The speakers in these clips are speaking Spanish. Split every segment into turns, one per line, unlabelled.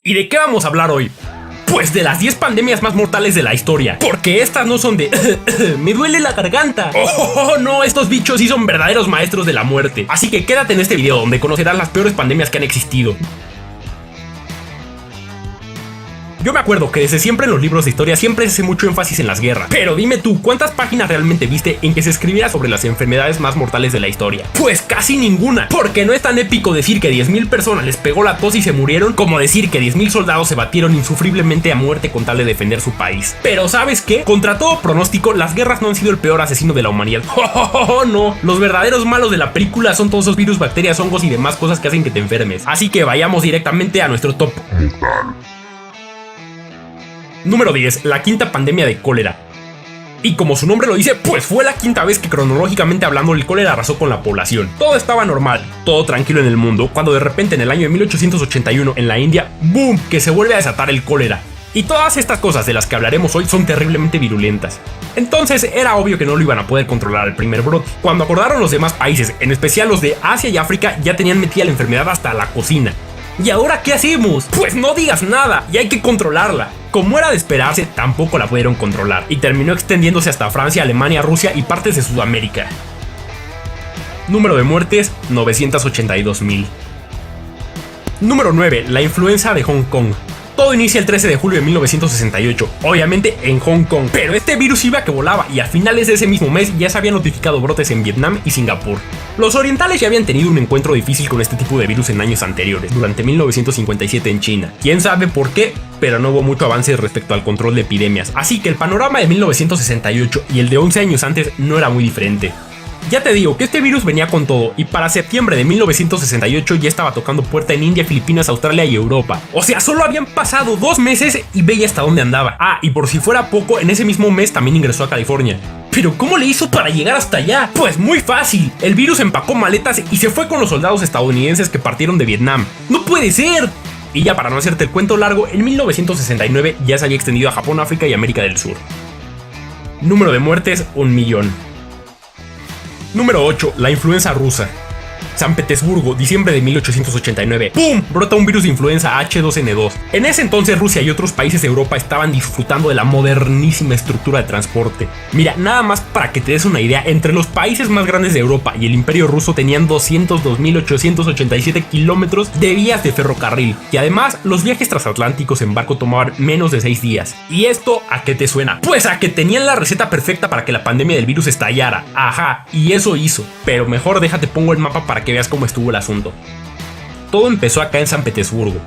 ¿Y de qué vamos a hablar hoy? Pues de las 10 pandemias más mortales de la historia. Porque estas no son de me duele la garganta. Oh, no, estos bichos sí son verdaderos maestros de la muerte. Así que quédate en este video donde conocerás las peores pandemias que han existido. Yo me acuerdo que desde siempre en los libros de historia siempre se hace mucho énfasis en las guerras. Pero dime tú, ¿cuántas páginas realmente viste en que se escribiera sobre las enfermedades más mortales de la historia? Pues casi ninguna. Porque no es tan épico decir que 10.000 personas les pegó la tos y se murieron como decir que 10.000 soldados se batieron insufriblemente a muerte con tal de defender su país. Pero ¿sabes qué? Contra todo pronóstico, las guerras no han sido el peor asesino de la humanidad. ¡Oh, no! Los verdaderos malos de la película son todos esos virus, bacterias, hongos y demás cosas que hacen que te enfermes. Así que vayamos directamente a nuestro top mortal. Número 10. La quinta pandemia de cólera. Y como su nombre lo dice, pues fue la quinta vez que cronológicamente hablando el cólera arrasó con la población. Todo estaba normal, todo tranquilo en el mundo, cuando de repente en el año de 1881 en la India, ¡boom!, que se vuelve a desatar el cólera. Y todas estas cosas de las que hablaremos hoy son terriblemente virulentas. Entonces era obvio que no lo iban a poder controlar al primer brote. Cuando acordaron los demás países, en especial los de Asia y África, ya tenían metida la enfermedad hasta la cocina. ¿Y ahora qué hacemos? Pues no digas nada, y hay que controlarla. Como era de esperarse, tampoco la pudieron controlar, y terminó extendiéndose hasta Francia, Alemania, Rusia y partes de Sudamérica. Número de muertes, 982.000. Número 9. La influenza de Hong Kong. Todo inicia el 13 de julio de 1968, obviamente en Hong Kong, pero este virus iba que volaba y a finales de ese mismo mes ya se habían notificado brotes en Vietnam y Singapur. Los orientales ya habían tenido un encuentro difícil con este tipo de virus en años anteriores, durante 1957 en China. Quién sabe por qué, pero no hubo mucho avance respecto al control de epidemias, así que el panorama de 1968 y el de 11 años antes no era muy diferente. Ya te digo que este virus venía con todo, y para septiembre de 1968 ya estaba tocando puerta en India, Filipinas, Australia y Europa. O sea, solo habían pasado 2 meses y veía hasta dónde andaba. Ah, y por si fuera poco, en ese mismo mes también ingresó a California. ¿Pero cómo le hizo para llegar hasta allá? Pues muy fácil, el virus empacó maletas y se fue con los soldados estadounidenses que partieron de Vietnam. ¡No puede ser! Y ya para no hacerte el cuento largo, en 1969 ya se había extendido a Japón, África y América del Sur. Número de muertes, 1.000.000. Número 8. La influenza rusa. San Petersburgo, diciembre de 1889. ¡Pum! Brota un virus de influenza H2N2. En ese entonces Rusia y otros países de Europa estaban disfrutando de la modernísima estructura de transporte. Mira, nada más para que te des una idea, entre los países más grandes de Europa y el Imperio Ruso tenían 202.887 kilómetros de vías de ferrocarril. Y además, los viajes transatlánticos en barco tomaban menos de 6 días. ¿Y esto a qué te suena? Pues a que tenían la receta perfecta para que la pandemia del virus estallara. Ajá, y eso hizo. Pero mejor déjate pongo el mapa para que veas cómo estuvo el asunto. Todo empezó acá en San Petersburgo.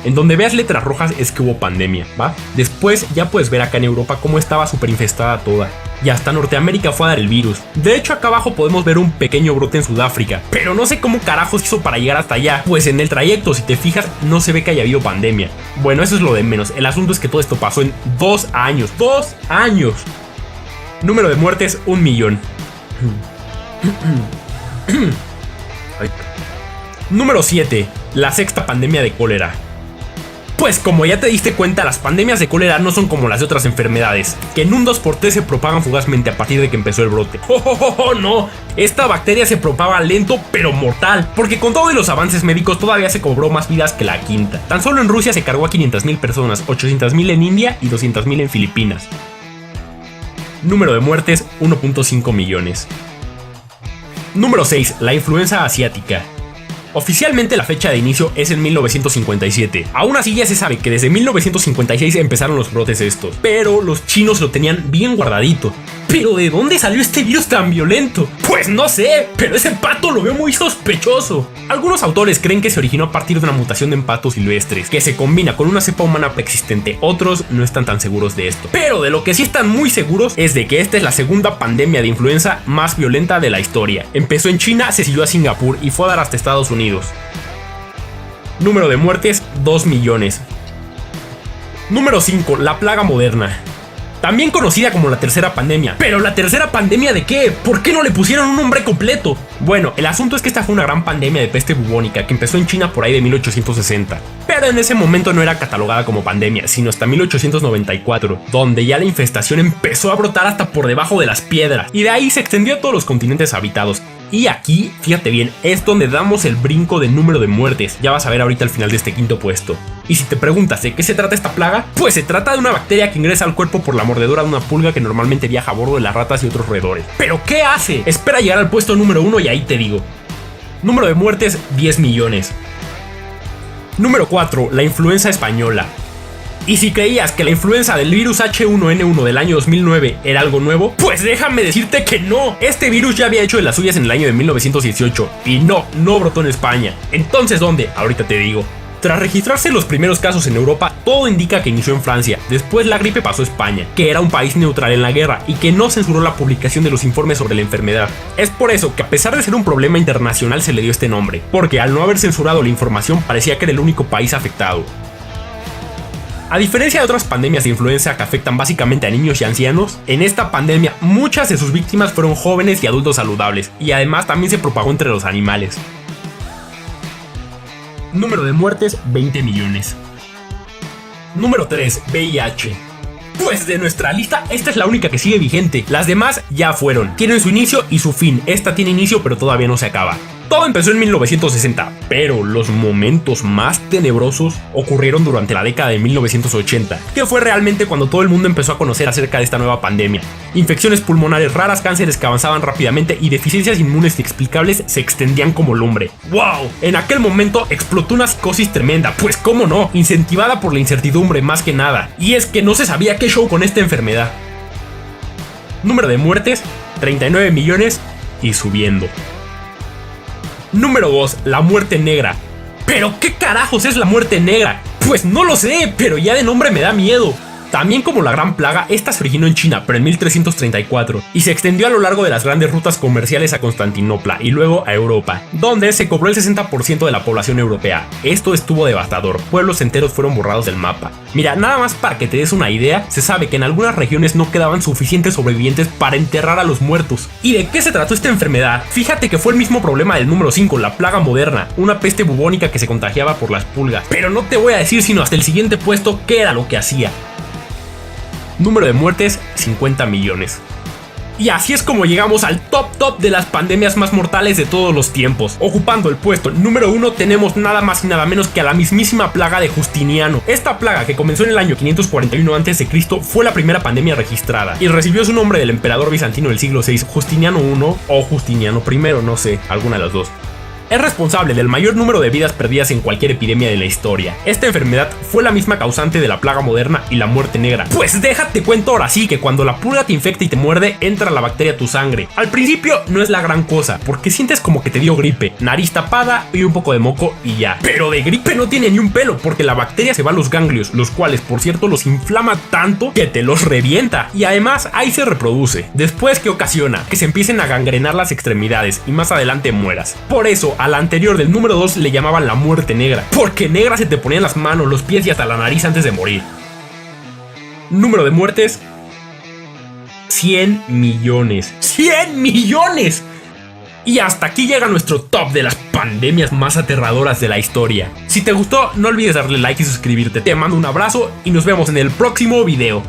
En donde veas letras rojas es que hubo pandemia, ¿va? Después ya puedes ver acá en Europa cómo estaba súper infestada toda. Y hasta Norteamérica fue a dar el virus. De hecho acá abajo podemos ver un pequeño brote en Sudáfrica. Pero no sé cómo carajos hizo para llegar hasta allá. Pues en el trayecto, si te fijas, no se ve que haya habido pandemia. Bueno, eso es lo de menos. El asunto es que todo esto pasó en 2 años. 2 años. Número de muertes, 1.000.000. Número 7. La sexta pandemia de cólera. Pues como ya te diste cuenta, las pandemias de cólera no son como las de otras enfermedades, que en un 2x3 se propagan fugazmente a partir de que empezó el brote. No, esta bacteria se propaga lento pero mortal, porque con todos los avances médicos todavía se cobró más vidas que la quinta. Tan solo en Rusia se cargó a 500.000 personas, 800.000 en India y 200.000 en Filipinas. Número de muertes, 1.5 millones. Número 6. La influenza asiática. Oficialmente la fecha de inicio es en 1957. Aún así ya se sabe que desde 1956 empezaron los brotes estos, pero los chinos lo tenían bien guardadito. ¿Pero de dónde salió este virus tan violento? Pues no sé, pero ese pato lo veo muy sospechoso. Algunos autores creen que se originó a partir de una mutación en patos silvestres, que se combina con una cepa humana preexistente. Otros no están tan seguros de esto. Pero de lo que sí están muy seguros es de que esta es la segunda pandemia de influenza más violenta de la historia. Empezó en China, se siguió a Singapur y fue a dar hasta Estados Unidos. Número de muertes, 2 millones. Número 5. La plaga moderna. También conocida como la tercera pandemia. ¿Pero la tercera pandemia de qué? ¿Por qué no le pusieron un nombre completo? Bueno, el asunto es que esta fue una gran pandemia de peste bubónica que empezó en China por ahí de 1860. Pero en ese momento no era catalogada como pandemia, sino hasta 1894, donde ya la infestación empezó a brotar hasta por debajo de las piedras. Y de ahí se extendió a todos los continentes habitados. Y aquí, fíjate bien, es donde damos el brinco de número de muertes. Ya vas a ver ahorita al final de este quinto puesto. Y si te preguntas de qué se trata esta plaga, pues se trata de una bacteria que ingresa al cuerpo por la mordedura de una pulga que normalmente viaja a bordo de las ratas y otros roedores. ¿Pero qué hace? Espera llegar al puesto número 1 y ahí te digo. Número de muertes, 10 millones. Número 4, la influenza española. Y si creías que la influenza del virus H1N1 del año 2009 era algo nuevo, pues déjame decirte que no. Este virus ya había hecho de las suyas en el año de 1918 y no brotó en España. Entonces, ¿dónde? Ahorita te digo. Tras registrarse los primeros casos en Europa, todo indica que inició en Francia. Después la gripe pasó a España, que era un país neutral en la guerra y que no censuró la publicación de los informes sobre la enfermedad. Es por eso que a pesar de ser un problema internacional se le dio este nombre, porque al no haber censurado la información parecía que era el único país afectado. A diferencia de otras pandemias de influenza que afectan básicamente a niños y ancianos, en esta pandemia muchas de sus víctimas fueron jóvenes y adultos saludables, y además también se propagó entre los animales. Número de muertes, 20 millones. Número 3, VIH. Pues de nuestra lista, esta es la única que sigue vigente. Las demás ya fueron. Tienen su inicio y su fin. Esta tiene inicio pero todavía no se acaba. Todo empezó en 1960, pero los momentos más tenebrosos ocurrieron durante la década de 1980, que fue realmente cuando todo el mundo empezó a conocer acerca de esta nueva pandemia. Infecciones pulmonares raras, cánceres que avanzaban rápidamente y deficiencias inmunes inexplicables se extendían como lumbre. ¡Wow! En aquel momento explotó una psicosis tremenda, pues cómo no, incentivada por la incertidumbre más que nada. Y es que no se sabía qué show con esta enfermedad. Número de muertes, 39 millones y subiendo. Número 2, la muerte negra. ¿Pero qué carajos es la muerte negra? Pues no lo sé, pero ya de nombre me da miedo. También como la Gran Plaga, esta se originó en China, pero en 1334, y se extendió a lo largo de las grandes rutas comerciales a Constantinopla y luego a Europa, donde se cobró el 60% de la población europea. Esto estuvo devastador, pueblos enteros fueron borrados del mapa. Mira, nada más para que te des una idea, se sabe que en algunas regiones no quedaban suficientes sobrevivientes para enterrar a los muertos. ¿Y de qué se trató esta enfermedad? Fíjate que fue el mismo problema del número 5, la plaga moderna, una peste bubónica que se contagiaba por las pulgas. Pero no te voy a decir sino hasta el siguiente puesto qué era lo que hacía. Número de muertes, 50 millones. Y así es como llegamos al top de las pandemias más mortales de todos los tiempos. Ocupando el puesto número 1 tenemos nada más y nada menos que a la mismísima plaga de Justiniano. Esta plaga, que comenzó en el año 541 a.C., fue la primera pandemia registrada y recibió su nombre del emperador bizantino del siglo VI, Justiniano I o Justiniano I, no sé, alguna de las dos. Es responsable del mayor número de vidas perdidas en cualquier epidemia de la historia. Esta enfermedad fue la misma causante de la plaga moderna y la muerte negra. Pues déjate cuento ahora sí que cuando la pulga te infecta y te muerde, entra la bacteria a tu sangre. Al principio no es la gran cosa, porque sientes como que te dio gripe, nariz tapada y un poco de moco y ya. Pero de gripe no tiene ni un pelo, porque la bacteria se va a los ganglios, los cuales por cierto los inflama tanto que te los revienta. Y además ahí se reproduce. Después, ¿qué ocasiona? Que se empiecen a gangrenar las extremidades y más adelante mueras. Por eso a la anterior del número 2 le llamaban la muerte negra, porque negra se te ponían las manos, los pies y hasta la nariz antes de morir. Número de muertes, 100 millones. ¡100 millones! Y hasta aquí llega nuestro top de las pandemias más aterradoras de la historia. Si te gustó, no olvides darle like y suscribirte. Te mando un abrazo y nos vemos en el próximo video.